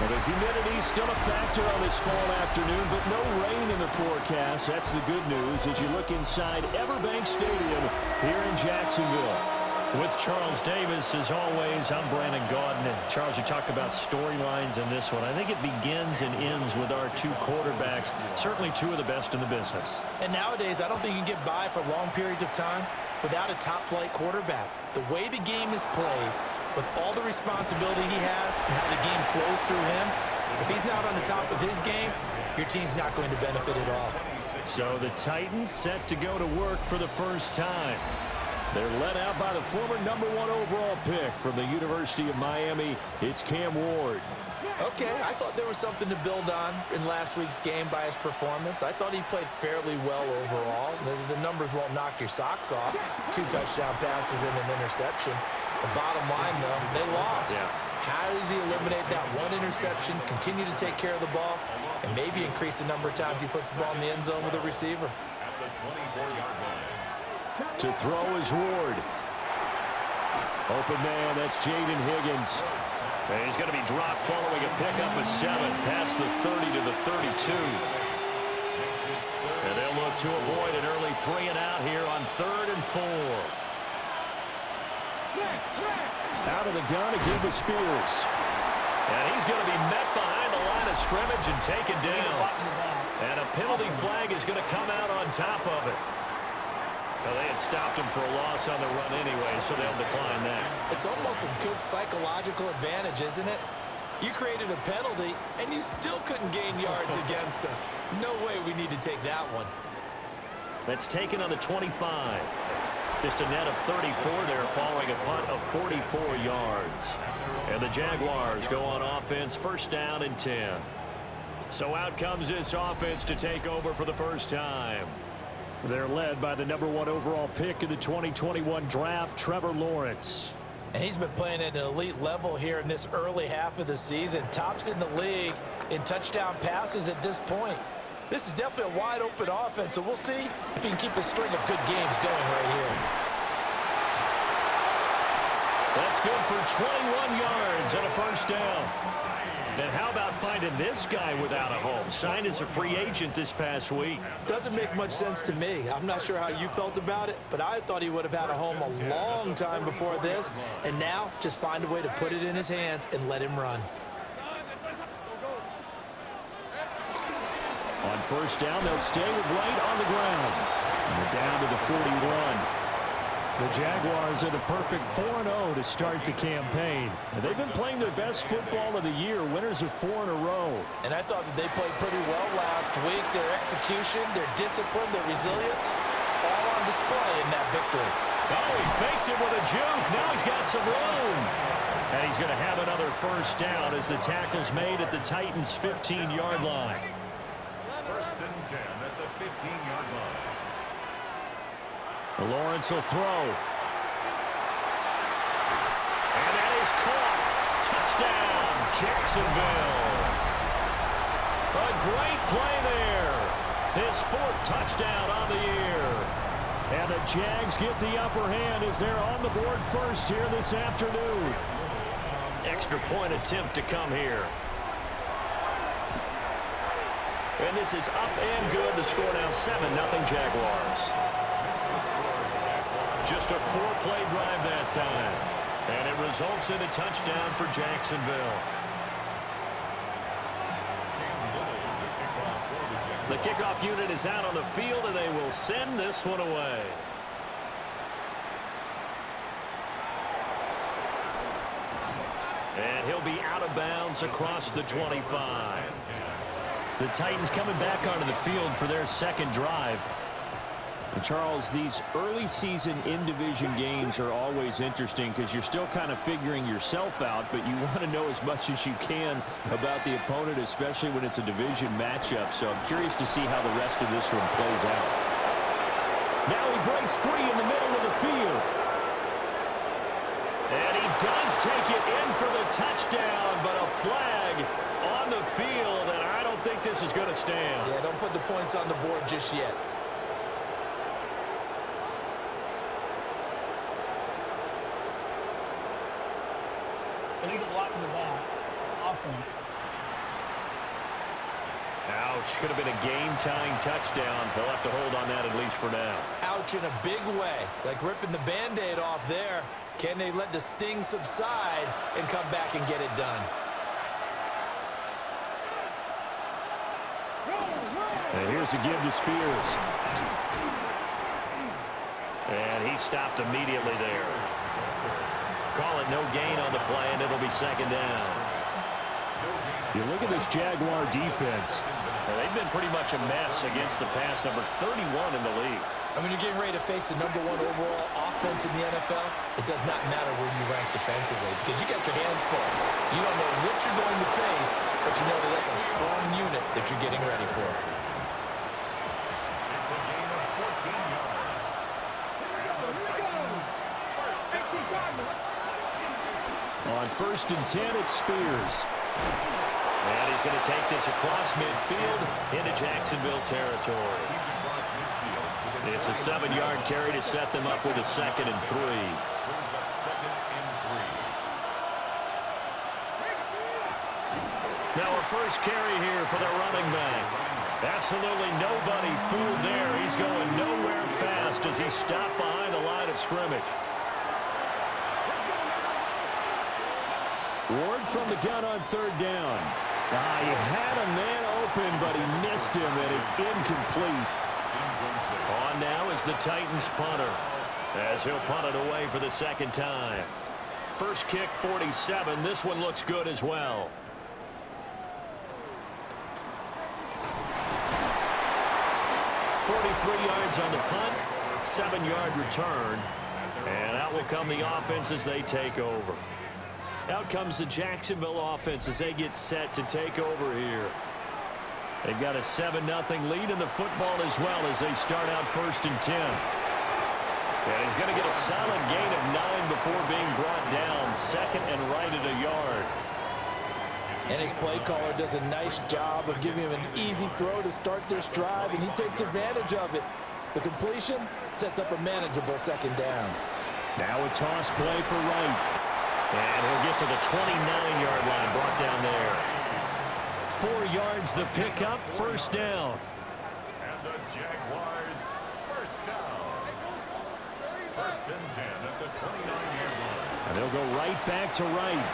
Well, the humidity's still a factor on this fall afternoon, but no rain in the forecast. That's the good news as you look inside Everbank Stadium here in Jacksonville. With Charles Davis, as always, I'm Brandon Gaudin. And Charles, you talk about storylines in this one. I think it begins and ends with our two quarterbacks, certainly two of the best in the business. And nowadays, I don't think you can get by for long periods of time without a top-flight quarterback. The way the game is played, with all the responsibility he has and how the game flows through him, if he's not on the top of his game, your team's not going to benefit at all. So the Titans set to go to work for the first time. They're led out by the former #1 overall pick from the University of Miami. It's Cam Ward. Okay, I thought there was something to build on in last week's game by his performance. I thought he played fairly well overall. The numbers won't knock your socks off. 2 touchdown passes and an interception. The bottom line, though, they lost. Yeah. How does he eliminate that one interception, continue to take care of the ball, and maybe increase the number of times he puts the ball in the end zone with a receiver? To throw is Ward. Open man, that's Jaden Higgins. And he's going to be dropped following a pickup of 7, past the 30 to the 32. And they'll look to avoid an early 3 and out here on 3rd and 4. Out of the gun again to Spears. And he's going to be met behind the line of scrimmage and taken down. And a penalty flag is going to come out on top of it. Well, they had stopped him for a loss on the run anyway, so they'll decline that. It's almost a good psychological advantage, isn't it? You created a penalty, and you still couldn't gain yards against us. No way we need to take that one. That's taken on the 25. Just a net of 34 there following a punt of 44 yards. And the Jaguars go on offense, first down and 10. So out comes this offense to take over for the first time. They're led by the #1 overall pick in the 2021 draft, Trevor Lawrence. And he's been playing at an elite level here in this early half of the season. Tops in the league in touchdown passes at this point. This is definitely a wide-open offense, so we'll see if he can keep a string of good games going right here. That's good for 21 yards and a first down. And how about finding this guy without a home? Signed as a free agent this past week. Doesn't make much sense to me. I'm not sure how you felt about it, but I thought he would have had a home a long time before this. And now, just find a way to put it in his hands and let him run. On first down, they'll stay with Wright on the ground. And down to the 41. The Jaguars are the perfect 4-0 to start the campaign. And they've been playing their best football of the year, winners of 4 in a row. And I thought that they played pretty well last week. Their execution, their discipline, their resilience, all on display in that victory. Oh, he faked it with a juke. Now he's got some room. And he's going to have another first down as the tackle's made at the Titans' 15-yard line. First and 10 at the 15-yard line. Lawrence will throw. And that is caught. Touchdown, Jacksonville. A great play there. His 4th touchdown on the year. And the Jags get the upper hand as they're on the board first here this afternoon. Extra point attempt to come here. And this is up and good. The score now 7-0 Jaguars. Just a 4-play drive that time. And it results in a touchdown for Jacksonville. The kickoff unit is out on the field, and they will send this one away. And he'll be out of bounds across the 25. The Titans coming back onto the field for their second drive. And Charles, these early season in-division games are always interesting because you're still kind of figuring yourself out, but you want to know as much as you can about the opponent, especially when it's a division matchup. So I'm curious to see how the rest of this one plays out. Now he breaks free in the middle of the field. And he does take it in for the touchdown, but a flag on the field, and I don't think this is going to stand. Yeah, don't put the points on the board just yet. Illegal block in the back. Offense. Ouch. Could have been a game-tying touchdown. They'll have to hold on that at least for now. Ouch in a big way. Like ripping the Band-Aid off there. Can they let the sting subside and come back and get it done? And here's a give to Spears. And he stopped immediately there. Call it no gain on the play, and it'll be second down. You look at this Jaguar defense. They've been pretty much a mess against the pass, number 31 in the league. I mean, you're getting ready to face the #1 overall offense in the NFL. It does not matter where you rank defensively because you got your hands full. You don't know what you're going to face, but you know that that's a strong unit that you're getting ready for. It's a gain of 14 yards. And the Titans first down. On 1st and 10, it's Spears. And he's going to take this across midfield into Jacksonville territory. He's across midfield to the It's a 7-yard carry to set them up with a 2nd and 3. brings up 2nd and 3. Now a first carry here for the running back. Absolutely nobody fooled there. He's going nowhere fast as he stopped behind the line of scrimmage. Ward from the gun on 3rd down. He had a man open, but he missed him, and it's incomplete. On now is the Titans punter as he'll punt it away for the 2nd time. First kick 47. This one looks good as well. .43 yards on the punt, 7-yard return, and out will come the offense as they take over. Out comes the Jacksonville offense as they get set to take over here. They've got a 7-0 lead in the football as well as they start out 1st and 10. And he's going to get a solid gain of 9 before being brought down. 2nd and right at a yard. And his play caller does a nice job of giving him an easy throw to start this drive, and he takes advantage of it. The completion sets up a manageable 2nd down. Now a toss play for Wright. And he'll get to the 29-yard line, brought down there. 4 yards the pickup, 1st down. And the Jaguars first down. 1st and 10 at the 29-yard line. And they'll go right back to Wright.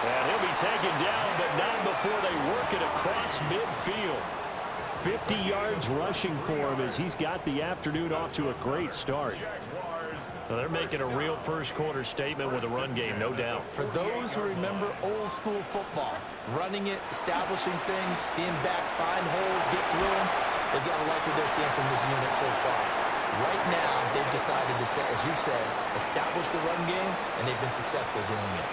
And he'll be taken down, but not before they work it across midfield. 50 yards rushing for him as he's got the afternoon off to a great start. Well, they're making a real first-quarter statement with a run game, no doubt. For those who remember old-school football, running it, establishing things, seeing backs find holes, get through them, they've got to like what they're seeing from this unit so far. Right now, they've decided to, as you said, establish the run game, and they've been successful doing it.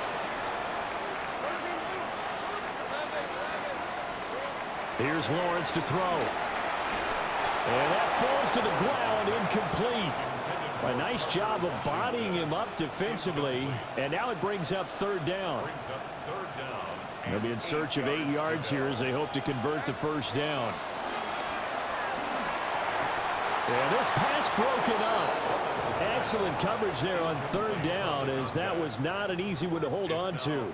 Here's Lawrence to throw. And that falls to the ground, incomplete. A nice job of bodying him up defensively. And now it brings up 3rd down. They'll be in search of 8 yards here as they hope to convert the 1st down. And this pass broken up. Excellent coverage there on 3rd down as that was not an easy one to hold on to.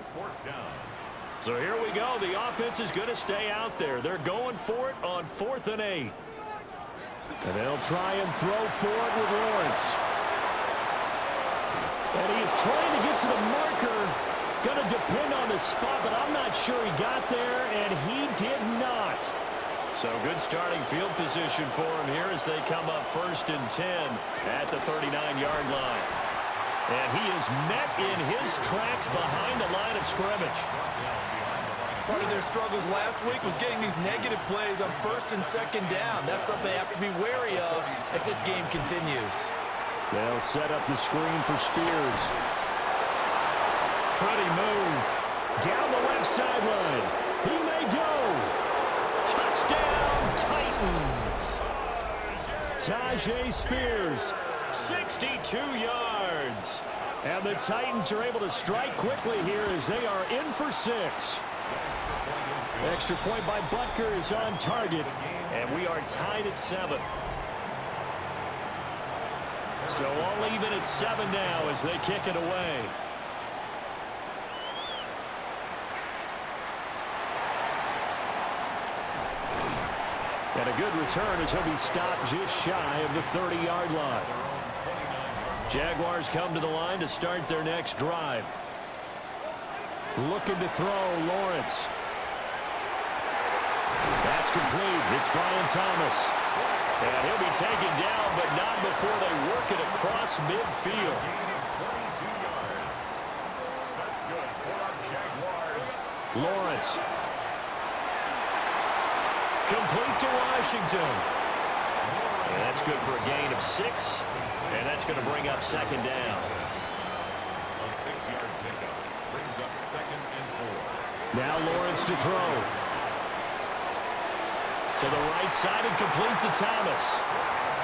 So here we go. The offense is going to stay out there. They're going for it on 4th and 8. And they'll try and throw for it with Lawrence. And he is trying to get to the marker. Going to depend on the spot, but I'm not sure he got there, and he did not. So good starting field position for him here as they come up 1st and 10 at the 39-yard line. And he is met in his tracks behind the line of scrimmage. Part of their struggles last week was getting these negative plays on 1st and 2nd down. That's something they have to be wary of as this game continues. They'll set up the screen for Spears. Pretty move. Down the left sideline. He may go. Touchdown, Titans. Tajay Spears. 62 yards. And the Titans are able to strike quickly here as they are in for 6. Extra point by Butker is on target. And we are tied at 7. So all even at 7 now as they kick it away. And a good return as he'll be stopped just shy of the 30-yard line. Jaguars come to the line to start their next drive. Looking to throw, Lawrence. That's complete. It's Brian Thomas. And he'll be taken down, but not before they work it across midfield. Lawrence. Complete to Washington. And that's good for a gain of 6. And that's going to bring up second down. A 6-yard pickup brings up 2nd and 4. Now Lawrence to throw. To the right side and complete to Thomas.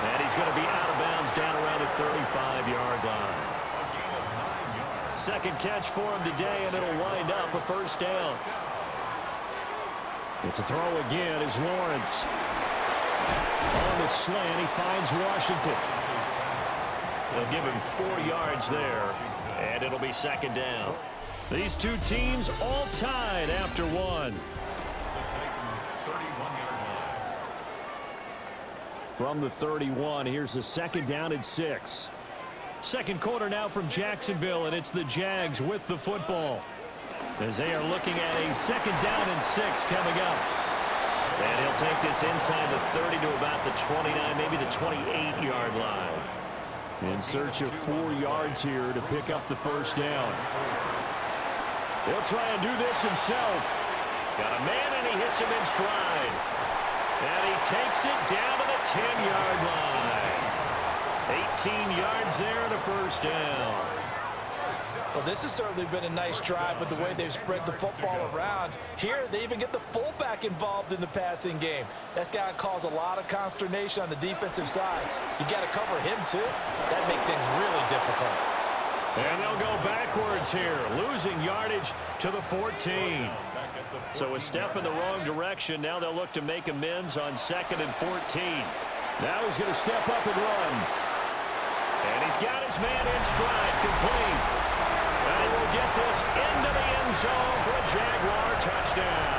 And he's going to be out of bounds down around the 35-yard line. Second catch for him today, and it'll wind up a first down. And to throw again is Lawrence. On the slant, he finds Washington. They'll give him 4 yards there, and it'll be second down. These two teams all tied after one. From the 31, here's a second down and 6. Second quarter now from Jacksonville, and it's the Jags with the football, as they are looking at a second down and 6 coming up. And he'll take this inside the 30 to about the 29, maybe the 28-yard line. In search of 4 yards here to pick up the first down. He'll try and do this himself. Got a man, and he hits him in stride. And he takes it down to the 10-yard line. 18 yards there and a first down. Well, this has certainly been a nice drive with the way they've spread the football around. Here, they even get the fullback involved in the passing game. That's got to cause a lot of consternation on the defensive side. You've got to cover him, too. That makes things really difficult. And they'll go backwards here, losing yardage to the 14. So a step in the wrong direction. Now they'll look to make amends on 2nd and 14. Now he's going to step up and run. And he's got his man in stride, complete. And he will get this into the end zone for a Jaguar touchdown.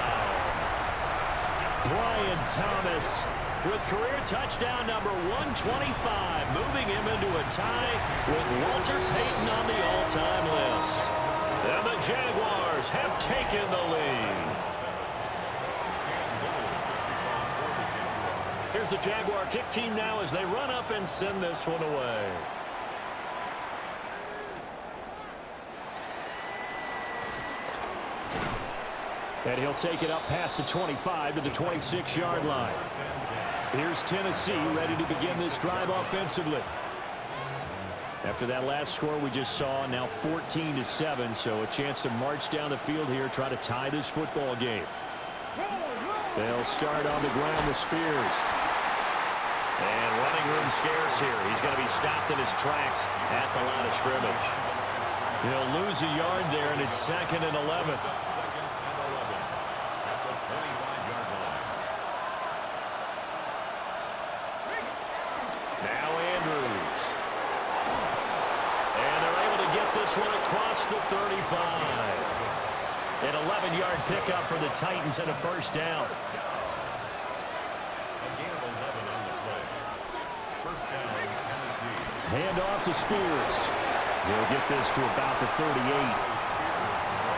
Brian Thomas with career touchdown number 125, moving him into a tie with Walter Payton on the all-time list. And the Jaguars have taken the lead. Here's the Jaguar kick team now as they run up and send this one away. And he'll take it up past the 25 to the 26-yard line. Here's Tennessee ready to begin this drive offensively. After that last score we just saw, now 14-7, so a chance to march down the field here, try to tie this football game. They'll start on the ground with Spears. And running room scarce here. He's going to be stopped in his tracks at the line of scrimmage. He'll lose a yard there, and it's 2nd and 11. Now Andrews. And they're able to get this one across the 35. An 11-yard pickup for the Titans and a first down. Hand off to Spears. He'll get this to about the 38.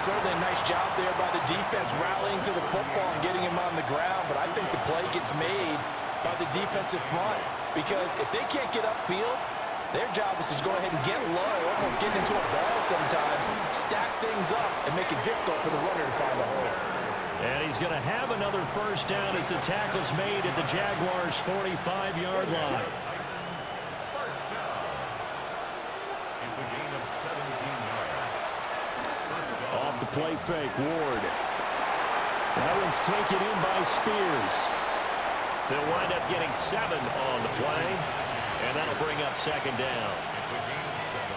Certainly a nice job there by the defense rallying to the football and getting him on the ground, but I think the play gets made by the defensive front because if they can't get upfield, their job is to go ahead and get low, almost get into a ball sometimes, stack things up, and make it difficult for the runner to find a hole. And he's going to have another first down as the tackle's made at the Jaguars' 45-yard line. Off the play fake, Ward. That one's taken in by Spears. They'll wind up getting 7 on the play, and that'll bring up second down.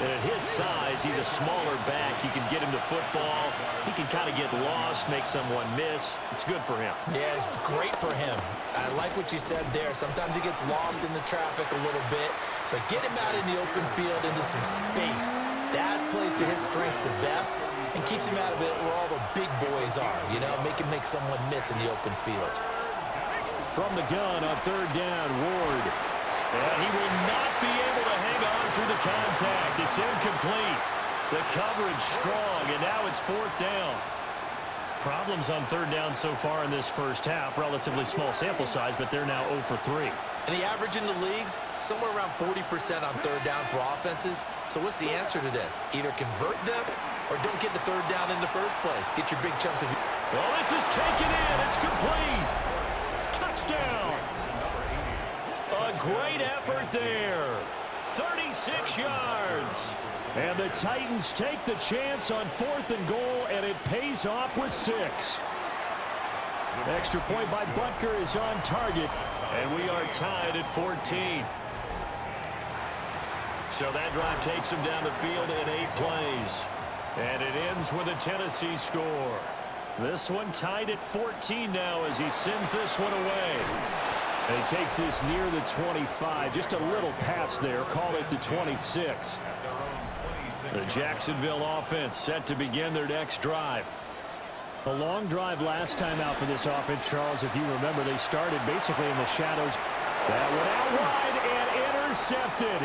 And at his size, he's a smaller back. You can get him to football. He can kind of get lost, make someone miss. It's good for him. Yeah, it's great for him. I like what you said there. Sometimes he gets lost in the traffic a little bit, but get him out in the open field into some space. That plays to his strengths the best and keeps him out of it where all the big boys are, you know, make him make someone miss in the open field. From the gun on third down, Ward. And he will not be able to hang on through the contact. It's incomplete. The coverage strong, and now it's fourth down. Problems on third down so far in this first half. Relatively small sample size, but they're now 0 for 3. And the average in the league, somewhere around 40% on third down for offenses. So what's the answer to this? Either convert them or don't get to third down in the first place. Get your big chunks of... Well, this is taken in. It's complete. Touchdown. A great effort there. 36 yards. And the Titans take the chance on 4th and goal, and it pays off with 6. Extra point by Butker is on target. And we are tied at 14. So that drive takes him down the field in 8 plays. And it ends with a Tennessee score. This one tied at 14 now as he sends this one away. And he takes this near the 25. Just a little pass there. Call it the 26. The Jacksonville offense set to begin their next drive. A long drive last time out for this offense, Charles. If you remember, they started basically in the shadows. That one out wide and intercepted.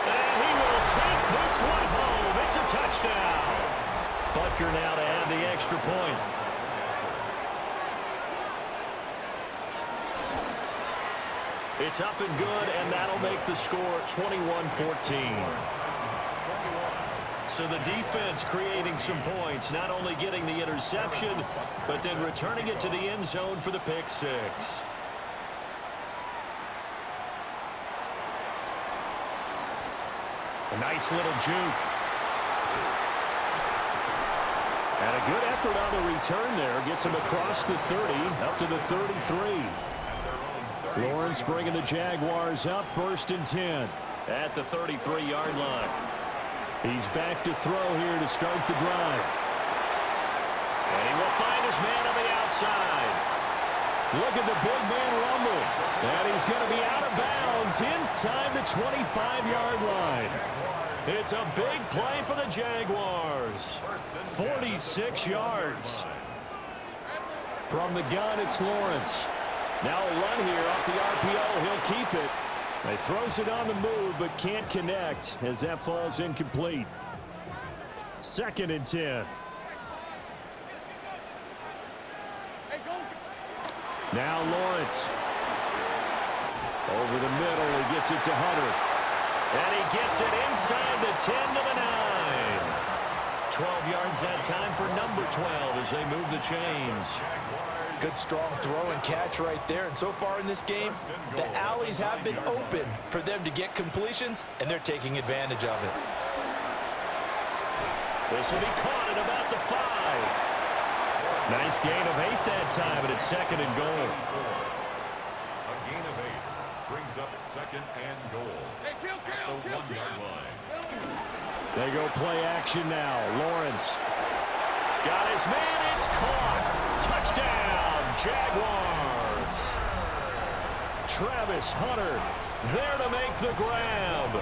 And he will take this one home. It's a touchdown. Butker now to add the extra point. It's up and good, and that'll make the score 21-14. So the defense creating some points, not only getting the interception, but then returning it to the end zone for the pick 6. A nice little juke. And a good effort on the return there. Gets him across the 30, up to the 33. Lawrence bringing the Jaguars up 1st and 10. At the 33-yard line. He's back to throw here to start the drive. And he will find his man on the outside. Look at the big man rumble. And he's going to be out of bounds inside the 25-yard line. It's a big play for the Jaguars. 46 yards. From the gun, it's Lawrence. Now a run here off the RPO. He'll keep it. He throws it on the move, but can't connect as that falls incomplete. 2nd and 10. Now Lawrence. Over the middle, he gets it to Hunter. And he gets it inside the 10 to the 9. 12 yards that time for number 12 as they move the chains. Good strong throw and catch right there. And so far in this game, the alleys have been open for them to get completions, and they're taking advantage of it. This will be caught at about the 5. Nice gain of 8 that time, and it's 2nd and goal. A gain of 8 brings up 2nd and goal at the 1-yard line. They go play action now. Lawrence. Got his man. It's caught. Touchdown, Jaguars. Travis Hunter there to make the grab.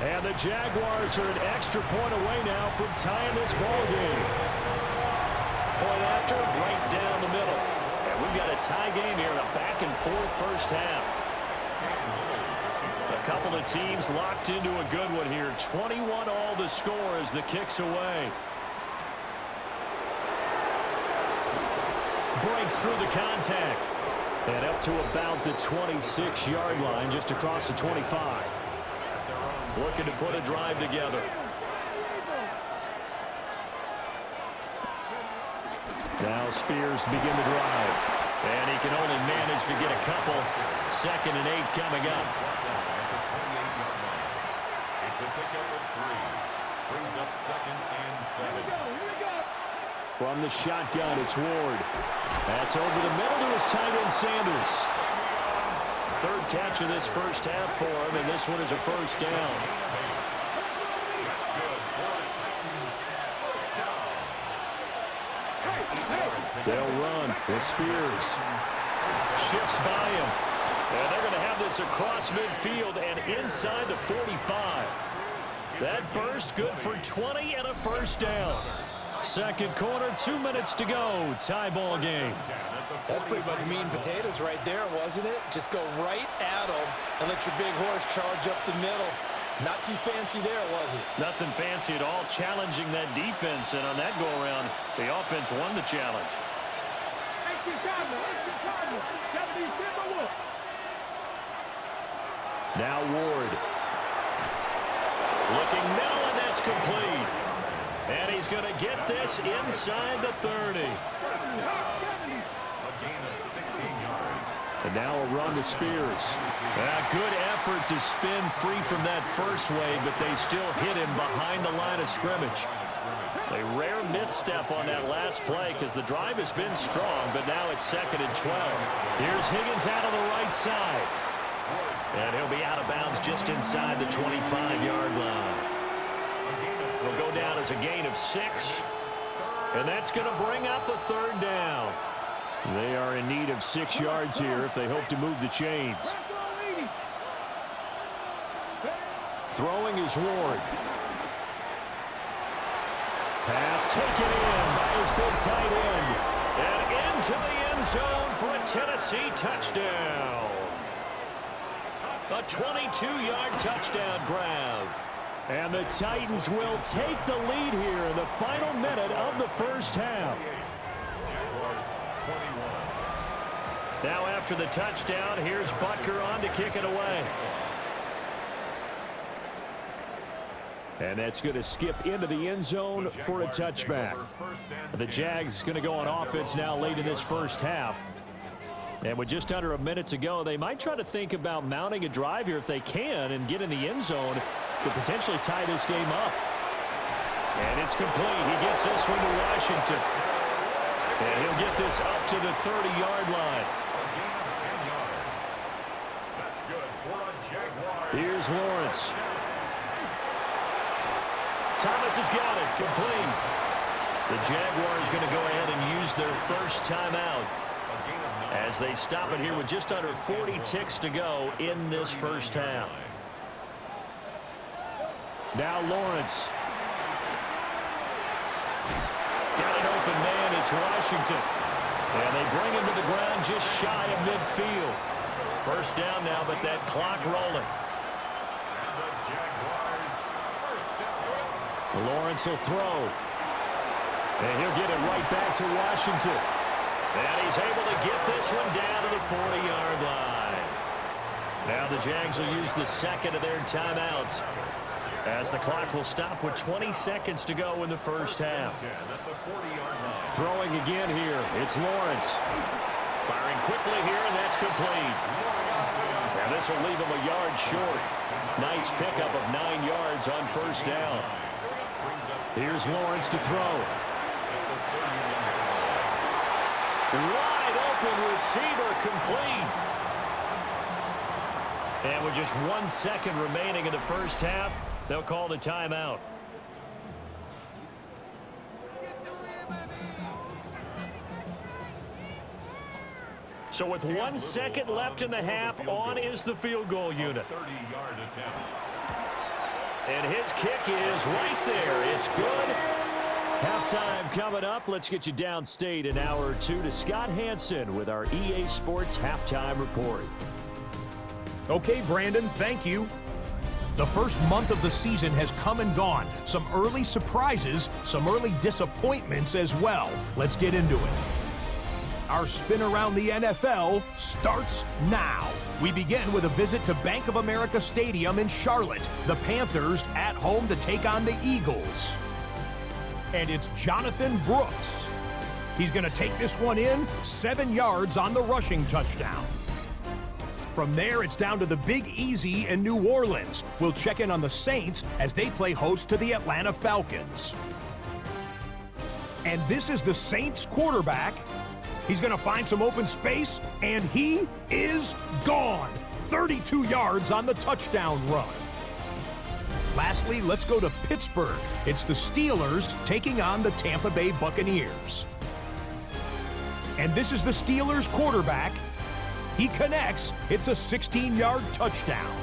And the Jaguars are an extra point away now from tying this ball game. Point after, right down the middle. And we've got a tie game here in a back-and-forth first half. A couple of teams locked into a good one here. 21 all the score as the kick's away. Breaks through the contact. And up to about the 26-yard line, just across the 25. Looking to put a drive together. Now Spears to begin the drive. And he can only manage to get a couple. 2nd and 8 coming up. It's a pickup of 3. Brings up 2nd and 7. From the shotgun, it's Ward. That's over the middle to his tight end, Sanders. 3rd catch of this first half for him, and this one is a first down. That's good for the Titans. First down. They'll run with Spears. Shifts by him. And they're going to have this across midfield and inside the 45. That burst good for 20 and a first down. Second quarter, 2 minutes to go. Tie ball game. That's pretty much meat and potatoes right there, wasn't it? Just go right at them and let your big horse charge up the middle. Not too fancy there, was it? Nothing fancy at all, challenging that defense. And on that go-around, the offense won the challenge. Now Ward. Looking middle, and that's complete. And he's going to get this inside the 30. A gain of 16 yards. And now a run to Spears. Good effort to spin free from that first wave, but they still hit him behind the line of scrimmage. A rare misstep on that last play because the drive has been strong, but now it's 2nd and 12. Here's Higgins out on the right side. And he'll be out of bounds just inside the 25-yard line. He'll go down as a gain of 6. And that's going to bring up a 3rd down. They are in need of 6 yards here if they hope to move the chains. Throwing is Ward. Pass taken in by his big tight end. And into the end zone for a Tennessee touchdown. A 22-yard touchdown grab. And the Titans will take the lead here in the final minute of the first half. Now after the touchdown, here's Butker on to kick it away. And that's going to skip into the end zone for a touchback. The Jags going to go on offense now late in this first half. And with just under a minute to go, they might try to think about mounting a drive here if they can and get in the end zone to potentially tie this game up. And it's complete. He gets this one to Washington. And he'll get this up to the 30-yard line. Here's Lawrence. Thomas has got it. Complete. The Jaguars going to go ahead and use their first timeout as they stop it here with just under 40 ticks to go in this first half. Now Lawrence. Got an open man. It's Washington. And they bring him to the ground just shy of midfield. First down now, but that clock rolling. Lawrence will throw. And he'll get it right back to Washington. And he's able to get this one down to the 40-yard line. Now the Jags will use the second of their timeouts as the clock will stop with 20 seconds to go in the first half. Throwing again here. It's Lawrence. Firing quickly here, and that's complete. And this will leave him a yard short. Nice pickup of 9 yards on first down. Here's Lawrence to throw. Wide open receiver, complete. And with just 1 second remaining in the first half, they'll call the timeout. So with 1 second left in the half, on is the field goal unit. And his kick is right there. It's good. Halftime coming up. Let's get you downstate an hour or two to Scott Hansen with our EA Sports Halftime Report. Okay, Brandon, thank you. The first month of the season has come and gone. Some early surprises, some early disappointments as well. Let's get into it. Our spin around the NFL starts now. We begin with a visit to Bank of America Stadium in Charlotte. The Panthers at home to take on the Eagles. And it's Jonathan Brooks. He's going to take this one in, 7 yards on the rushing touchdown. From there, it's down to the Big Easy in New Orleans. We'll check in on the Saints as they play host to the Atlanta Falcons. And this is the Saints quarterback. He's going to find some open space, and he is gone. 32 yards on the touchdown run. Lastly, let's go to Pittsburgh. It's the Steelers taking on the Tampa Bay Buccaneers. And this is the Steelers quarterback. He connects. It's a 16-yard touchdown.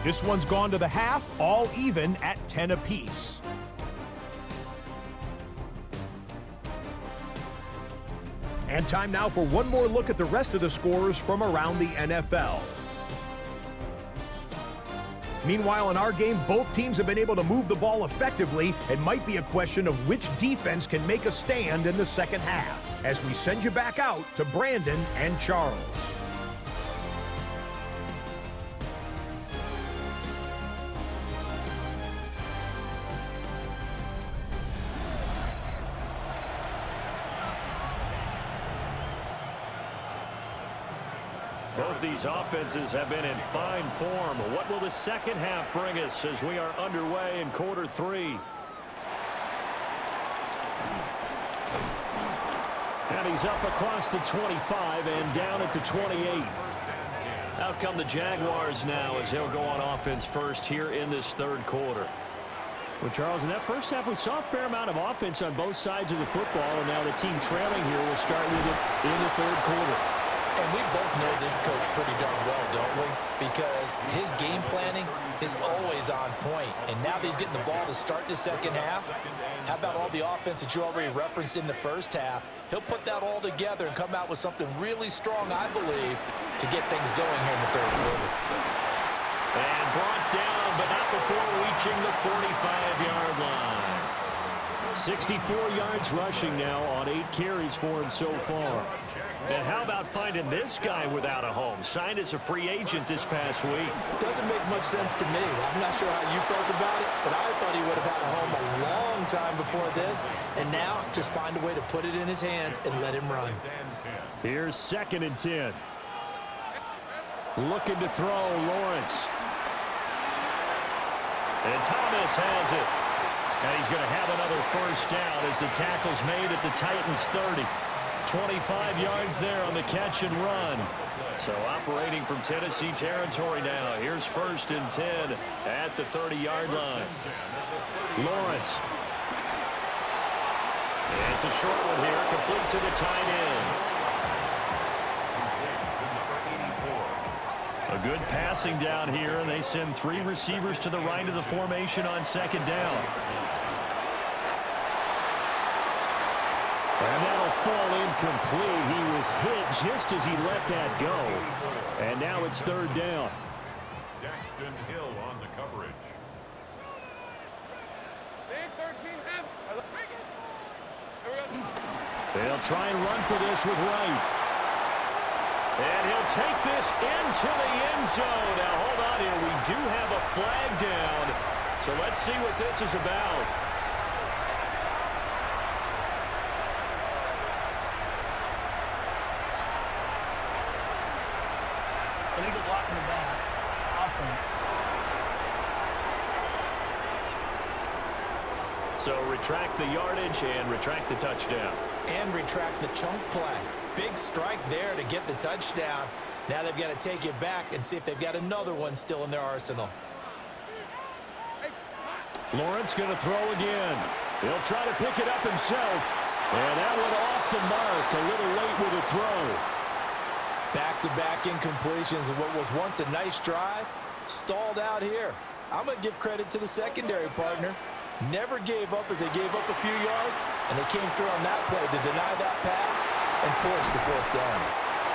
This one's gone to the half, all even at 10 apiece. And time now for one more look at the rest of the scores from around the NFL. Meanwhile, in our game, both teams have been able to move the ball effectively. It might be a question of which defense can make a stand in the second half, as we send you back out to Brandon and Charles. Both these offenses have been in fine form. What will the second half bring us as we are underway in quarter three? And he's up across the 25 and down at the 28. Out come the Jaguars now as they'll go on offense first here in this third quarter. Well, Charles, in that first half, we saw a fair amount of offense on both sides of the football, and now the team trailing here will start with it in the third quarter. And we both know this coach pretty darn well, don't we? Because his game planning is always on point. And now that he's getting the ball to start the second half, how about all the offense that you already referenced in the first half? He'll put that all together and come out with something really strong, I believe, to get things going here in the third quarter. And brought down, but not before reaching the 45-yard line. 64 yards rushing now on 8 carries for him so far. And how about finding this guy without a home? Signed as a free agent this past week. Doesn't make much sense to me. I'm not sure how you felt about it, but I thought he would have had a home a long time before this. And now, just find a way to put it in his hands and let him run. Here's 2nd and 10. Looking to throw, Lawrence. And Thomas has it. And he's going to have another first down as the tackle's made at the Titans' 30. 25 yards there on the catch and run. So operating from Tennessee territory now. Here's 1st and 10 at the 30-yard line. Lawrence. And it's a short one here, complete to the tight end. A good passing down here, and they send 3 receivers to the right of the formation on 2nd down. And that'll fall incomplete. He was hit just as he let that go. And now it's 3rd down. Daxton Hill on the coverage. They'll try and run for this with Wright. And he'll take this into the end zone. Now, hold on here. We do have a flag down. So let's see what this is about. Illegal block in the back. Offense. So retract the yardage and retract the touchdown. And retract the chunk play. Big strike there to get the touchdown. Now they've got to take it back and see if they've got another one still in their arsenal. Lawrence going to throw again. He'll try to pick it up himself. And that one off the mark. A little late with a throw. Back-to-back incompletions of what was once a nice drive. Stalled out here. I'm going to give credit to the secondary partner. Never gave up as they gave up a few yards, and they came through on that play to deny that pass and force the 4th down.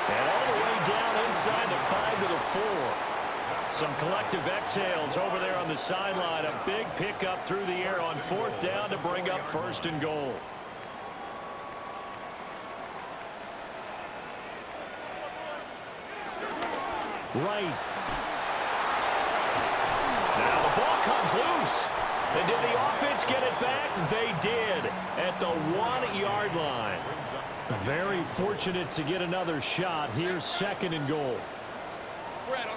And all the way down inside the 5 to the 4. Some collective exhales over there on the sideline. A big pickup through the air on 4th down to bring up 1st and goal. Wright. Now the ball comes loose. And did the offense get it back? They did at the 1-yard line. Very fortunate to get another shot. Here's 2nd and goal. Wright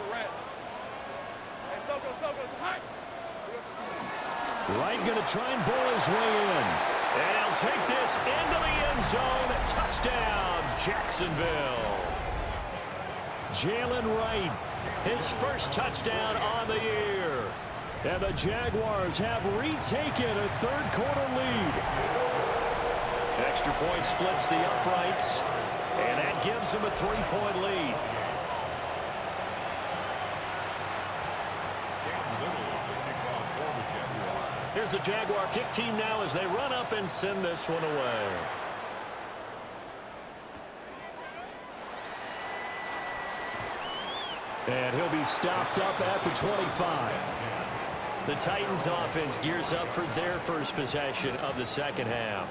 going to try and bowl his way in. And he'll take this into the end zone. Touchdown, Jacksonville. Jalen Wright, His first touchdown on the year. and the Jaguars have retaken a third-quarter lead. Extra point splits the uprights, and that gives them a 3-point lead. Here's the Jaguar kick team now as they run up and send this one away. And he'll be stopped up at the 25. The Titans offense gears up for their first possession of the second half.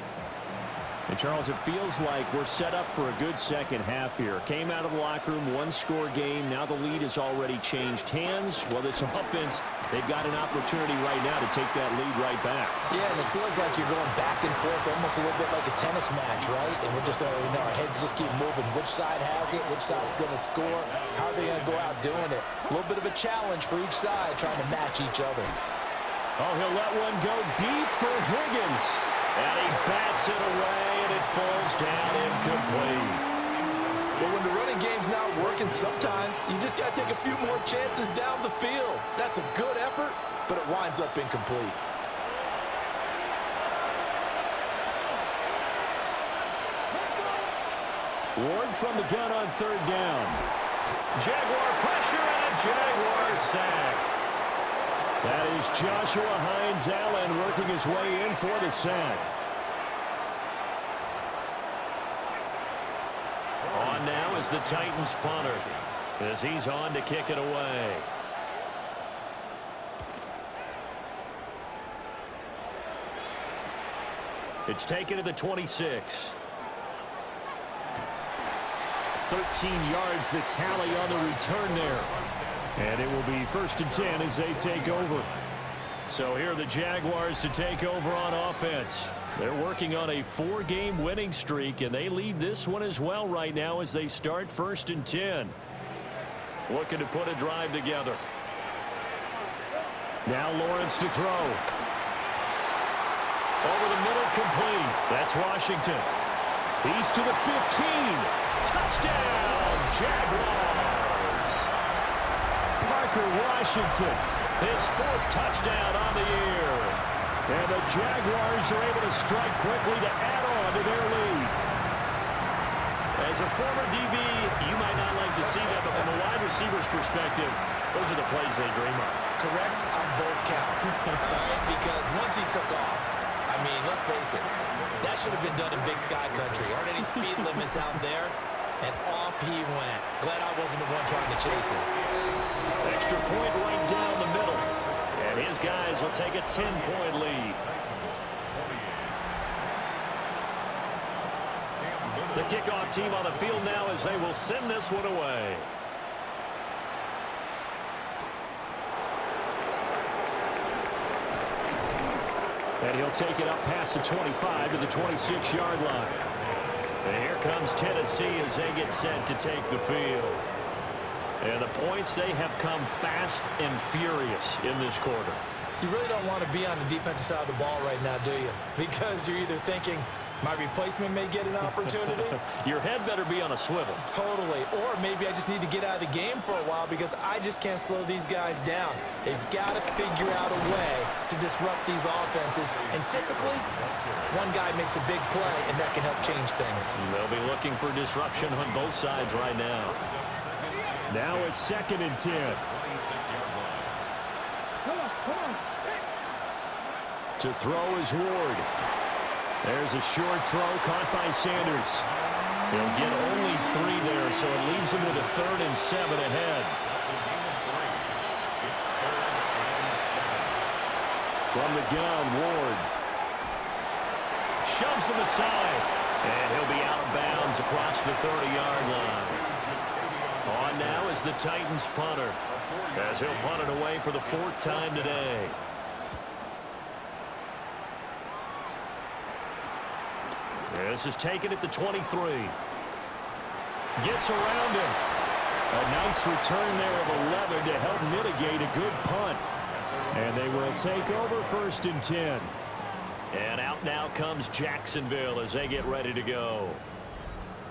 And, Charles, it feels like we're set up for a good second half here. Came out of the locker room, one-score game. Now the lead has already changed hands. Well, this offense, they've got an opportunity right now to take that lead right back. Yeah, and it feels like you're going back and forth, almost a little bit like a tennis match, right? And we're just, our heads just keep moving. Which side has it? Which side's going to score? How are they going to go out doing it? A little bit of a challenge for each side, trying to match each other. Oh, he'll let one go deep for Higgins. And he bats it away, and it falls down incomplete. But when the running game's not working, sometimes you just got to take a few more chances down the field. That's a good effort, but it winds up incomplete. Ward from the gun on third down. Jaguar pressure and a Jaguar sack. That is Joshua Hines-Allen working his way in for the sack. On now is the Titans punter, as he's on to kick it away. It's taken to the 26. 13 yards the tally on the return there. And it will be 1st and 10 as they take over. So here are the Jaguars to take over on offense. They're working on a 4-game winning streak, and they lead this one as well right now as they start 1st and 10. Looking to put a drive together. Now Lawrence to throw. Over the middle, complete. That's Washington. He's to the 15. Touchdown, Jaguars. Parker Washington. His 4th touchdown on the year. And the Jaguars are able to strike quickly to add on to their lead. As a former DB, you might not like to see that, but from a wide receiver's perspective, those are the plays they dream of. Correct on both counts. All right, because once he took off, I mean, let's face it, that should have been done in Big Sky Country. Aren't any speed limits out there? And off he went. Glad I wasn't the one trying to chase him. Extra point right down the middle. And his guys will take a 10-point lead. The kickoff team on the field now as they will send this one away. And he'll take it up past the 25 to the 26-yard line. And here comes Tennessee as they get set to take the field. And the points, they have come fast and furious in this quarter. You really don't want to be on the defensive side of the ball right now, do you? Because you're either thinking, my replacement may get an opportunity. Your head better be on a swivel. Totally. Or maybe I just need to get out of the game for a while because I just can't slow these guys down. They've got to figure out a way to disrupt these offenses. And typically, one guy makes a big play, and that can help change things. They'll be looking for disruption on both sides right now. Now it's 2nd and 10. To throw is Ward. There's a short throw caught by Sanders. They'll get only 3 there, so it leaves them with a 3rd and 7 ahead. From the gun, Ward. Shoves him aside. And he'll be out of bounds across the 30-yard line. On now is the Titans punter, as he'll punt it away for the 4th time today. This is taken at the 23. Gets around him. A nice return there of 11 to help mitigate a good punt. And they will take over 1st and 10. And out now comes Jacksonville as they get ready to go.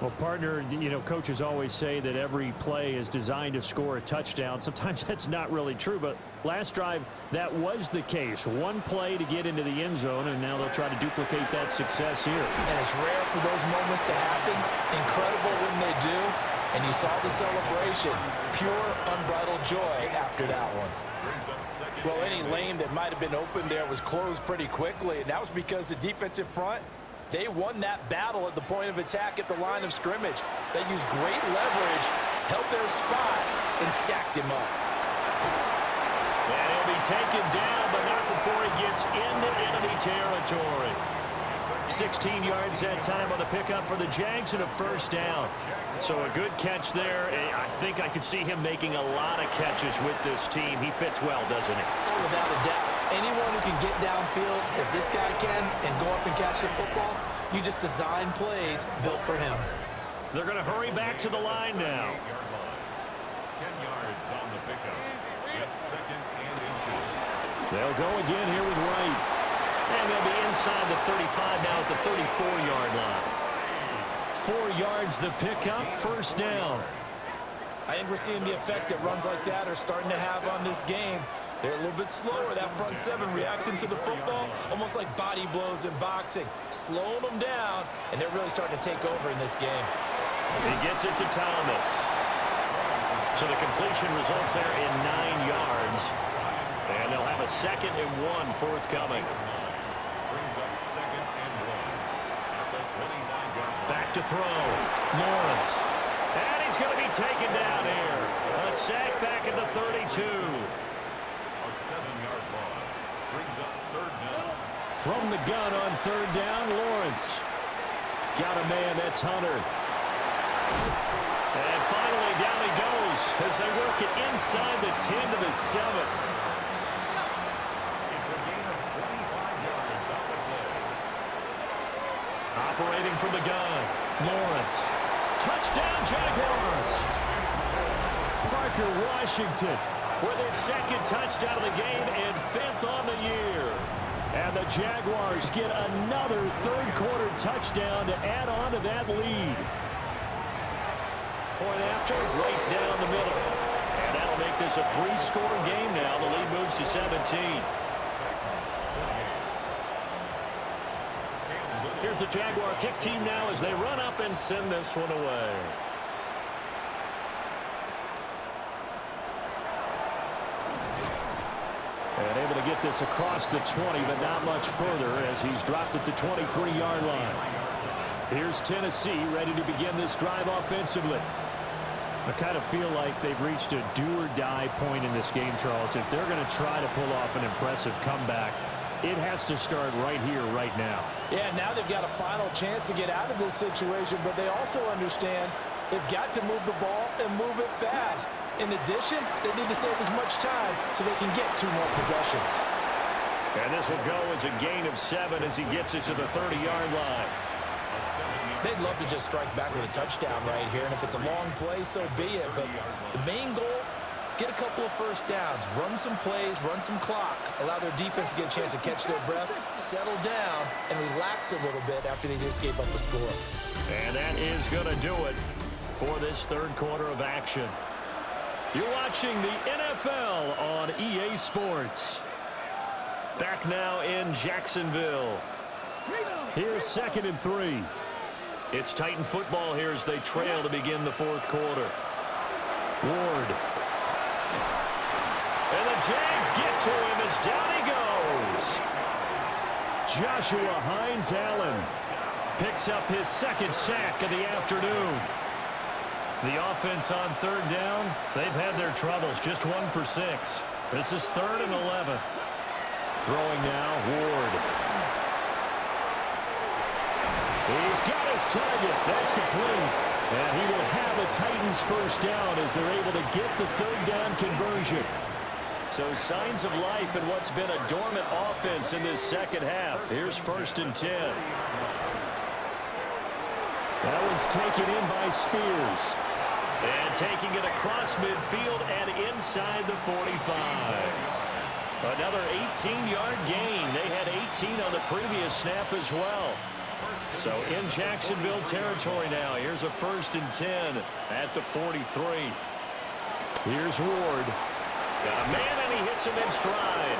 Well, partner, you know, coaches always say that every play is designed to score a touchdown. Sometimes that's not really true, but last drive, that was the case. One play to get into the end zone, and now they'll try to duplicate that success here. And it's rare for those moments to happen. Incredible when they do. And you saw the celebration. Pure, unbridled joy after that one. Well, any lane that might have been open there was closed pretty quickly, and that was because the defensive front, They won that battle at the point of attack at the line of scrimmage. They used great leverage, held their spot, and stacked him up. And he'll be taken down, but not before he gets into enemy territory. 16 yards that time on the pickup for the Jags and a first down. So a good catch there. I think I could see him making a lot of catches with this team. He fits well, doesn't he? Oh, without a doubt. Anyone who can get downfield, as this guy can, and go up and catch the football, you just design plays built for him. They're going to hurry back to the line now. 10 yards on the pickup. It's second and inches. They'll go again here with Wright. And they'll be inside the 35 now at the 34-yard line. 4 yards the pickup, first down. I think we're seeing the effect that runs like that are starting to have on this game. They're a little bit slower, that front seven reacting to the football, almost like body blows in boxing, slowing them down, and they're really starting to take over in this game. He gets it to Thomas. So the completion results there in 9 yards. And they'll have a 2nd and 1 forthcoming. Brings up 2nd and 1 at the 25-yard line. Back to throw. Lawrence. And he's going to be taken down here. A sack back at the 32. A 7-yard loss. Brings up 3rd down. From the gun on 3rd down, Lawrence. Got a man, that's Hunter. And finally down he goes as they work it inside the 10 to the 7. It's a gain of 25 yards on the play. Operating from the gun. Lawrence. Touchdown Jaguars. Parker Washington With his 2nd touchdown of the game and 5th on the year. And the Jaguars get another 3rd quarter touchdown to add on to that lead. Point after, right down the middle. And that'll make this a 3-score game now. The lead moves to 17. Here's the Jaguar kick team now as they run up and send this one away. And able to get this across the 20, but not much further as he's dropped at the 23-yard line. Here's Tennessee ready to begin this drive offensively. I kind of feel like they've reached a do-or-die point in this game, Charles. If they're going to try to pull off an impressive comeback, it has to start right here, right now. Yeah, now they've got a final chance to get out of this situation, but they also understand they've got to move the ball and move it fast. In addition, they need to save as much time so they can get 2 more possessions. And this will go as a gain of 7 as he gets it to the 30-yard line. They'd love to just strike back with a touchdown right here, and if it's a long play, so be it. But the main goal, get a couple of first downs, run some plays, run some clock, allow their defense to get a chance to catch their breath, settle down, and relax a little bit after they just gave up a score. And that is going to do it for this 3rd quarter of action. You're watching the NFL on EA Sports. Back now in Jacksonville. Here's 2nd and 3. It's Titan football here as they trail to begin the 4th quarter. Ward. And the Jags get to him as down he goes. Joshua Hines-Allen Picks up his 2nd sack of the afternoon. The offense on 3rd down, they've had their troubles, just 1 for 6. This is 3rd and 11. throwing now, Ward. He's got his target. That's complete. And he will have the Titans first down as they're able to get the 3rd down conversion. So signs of life in what's been a dormant offense in this 2nd half. Here's 1st and 10. That one's taken in by Spears. And taking it across midfield and inside the 45. Another 18-yard gain. They had 18 on the previous snap as well. So in Jacksonville territory now. Here's a 1st and 10 at the 43. Here's Ward. Got a man, and he hits him in stride.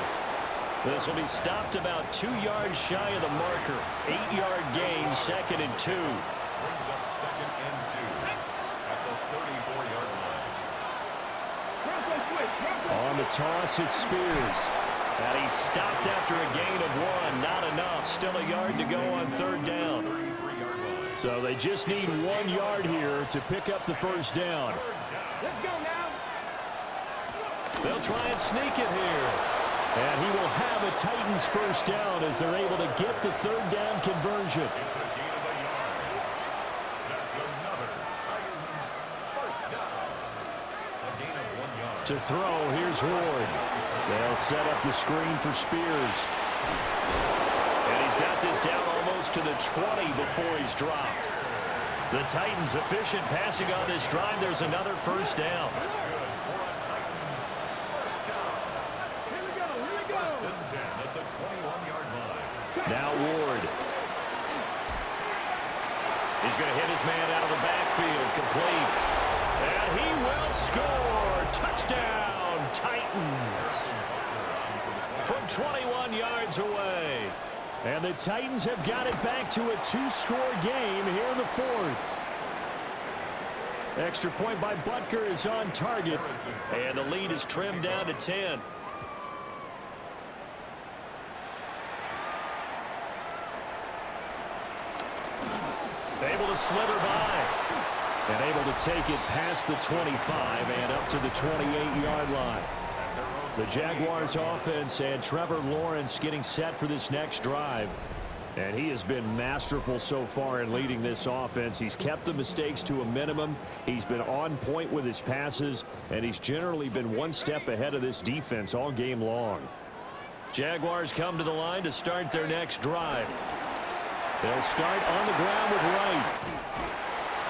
This will be stopped about 2 yards shy of the marker. 8-yard gain, 2nd and 2. Brings up 2nd and 2 at the 34-yard line. On the toss, it's Spears. And he's stopped after a gain of 1. Not enough. Still a yard to go on 3rd down. So they just need 1 yard here to pick up the first down. Let's go now. They'll try and sneak it here. And he will have a Titans first down as they're able to get the 3rd down conversion. It's a gain of a yard. That's another Titans first down. A gain of 1 yard. To throw, here's Ward. They'll set up the screen for Spears. And he's got this down almost to the 20 before he's dropped. The Titans efficient passing on this drive. There's another first down. That's good for a Titans first down. Here we go. Here we go. 1st and 10 at the 21-yard line. Now Ward. He's going to hit his man out of the backfield. Complete. And he will score. Touchdown, Titans. From 21 yards away. And the Titans have got it back to a 2-score game here in the 4th. Extra point by Butker is on target. And the lead is trimmed down to 10. Able to slither by. And able to take it past the 25 and up to the 28-yard line. The Jaguars offense and Trevor Lawrence getting set for this next drive. And he has been masterful so far in leading this offense. He's kept the mistakes to a minimum. He's been on point with his passes. And he's generally been one step ahead of this defense all game long. Jaguars come to the line to start their next drive. They'll start on the ground with Wright.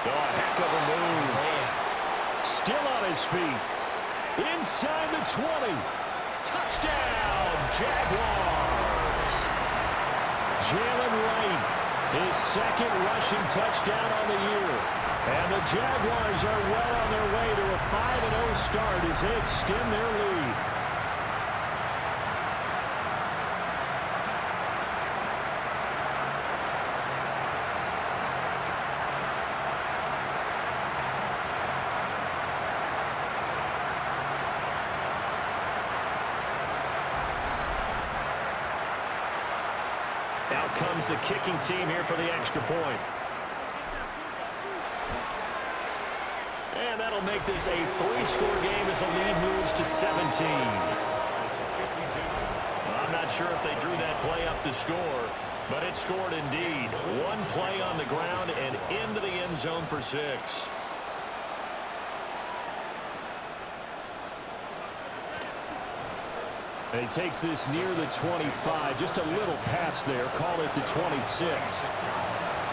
Oh, a heck of a move. Still on his feet. Inside the 20. Touchdown, Jaguars. Jalen Wright, his 2nd rushing touchdown on the year. And the Jaguars are well on their way to a 5-0 start as they extend their lead. Out comes the kicking team here for the extra point. And that'll make this a 3-score game as the lead moves to 17. I'm not sure if they drew that play up to score, but it scored indeed. 1 play on the ground and into the end zone for 6. And he takes this near the 25. Just a little pass there. Call it the 26.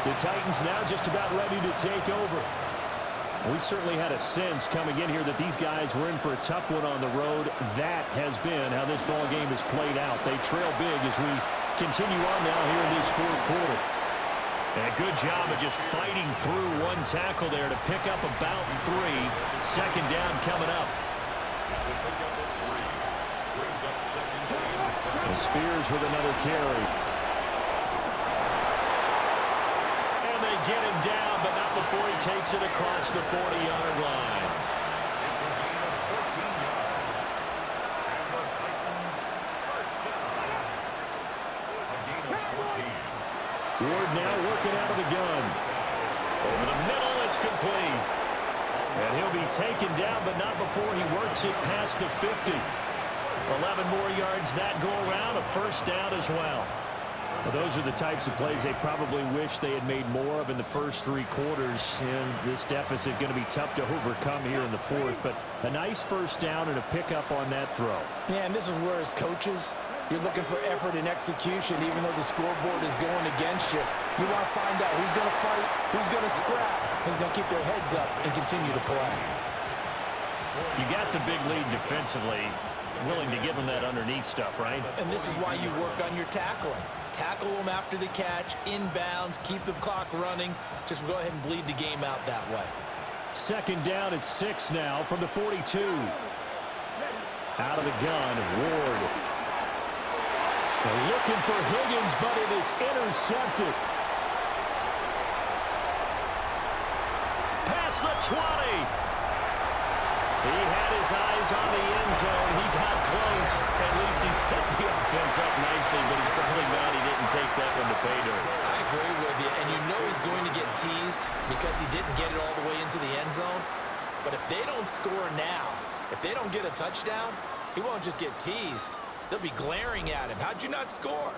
The Titans now just about ready to take over. We certainly had a sense coming in here that these guys were in for a tough one on the road. That has been how this ball game has played out. They trail big as we continue on now here in this 4th quarter. And a good job of just fighting through 1 tackle there to pick up about 3. 2nd down coming up. And Spears with another carry. And they get him down, but not before he takes it across the 40-yard line. It's a gain of 14 yards. And the Titans first down. A gain of 14. Ward now working out of the gun. Over the middle, it's complete. And he'll be taken down, but not before he works it past the 50. 11 more yards that go around, a first down as well. Well, those are the types of plays they probably wish they had made more of in the first 3 quarters. And this deficit going to be tough to overcome here in the 4th. But a nice first down and a pickup on that throw. Yeah, and this is where as coaches, you're looking for effort and execution, even though the scoreboard is going against you. You want to find out who's going to fight, who's going to scrap, who's going to keep their heads up and continue to play. You got the big lead defensively. Willing to give them that underneath stuff, right? And this is why you work on your tackling. Tackle them after the catch, inbounds, keep the clock running. Just go ahead and bleed the game out that way. 2nd down at 6 now from the 42. Out of the gun, Ward. They're looking for Higgins, but it is intercepted. Past the 20. He had his eyes on the end zone. He got close. At least he set the offense up nicely, but he's probably mad he didn't take that one to pay dirt. I agree with you, and you know he's going to get teased because he didn't get it all the way into the end zone. But if they don't score now, if they don't get a touchdown, he won't just get teased. They'll be glaring at him. How'd you not score?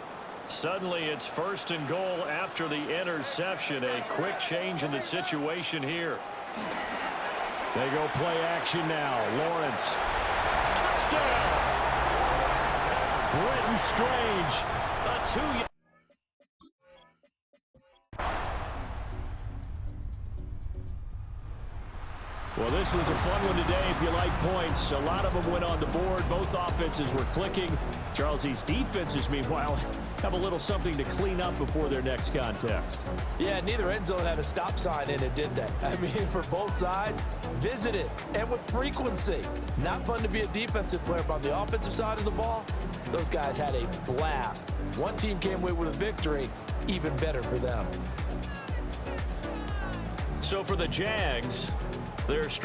Suddenly, it's 1st and goal after the interception. A quick change in the situation here. They go play action now. Lawrence. Touchdown! Britton Strange. A 2-yard. Well, this was a fun one today if you like points. A lot of them went on the board. Both offenses were clicking. Charles, these defenses, meanwhile, have a little something to clean up before their next contest. Yeah, neither end zone had a stop sign in it, did they? I mean, for both sides, visit it, and with frequency. Not fun to be a defensive player, but on the offensive side of the ball, those guys had a blast. One team came away with a victory, even better for them. So for the Jags, they're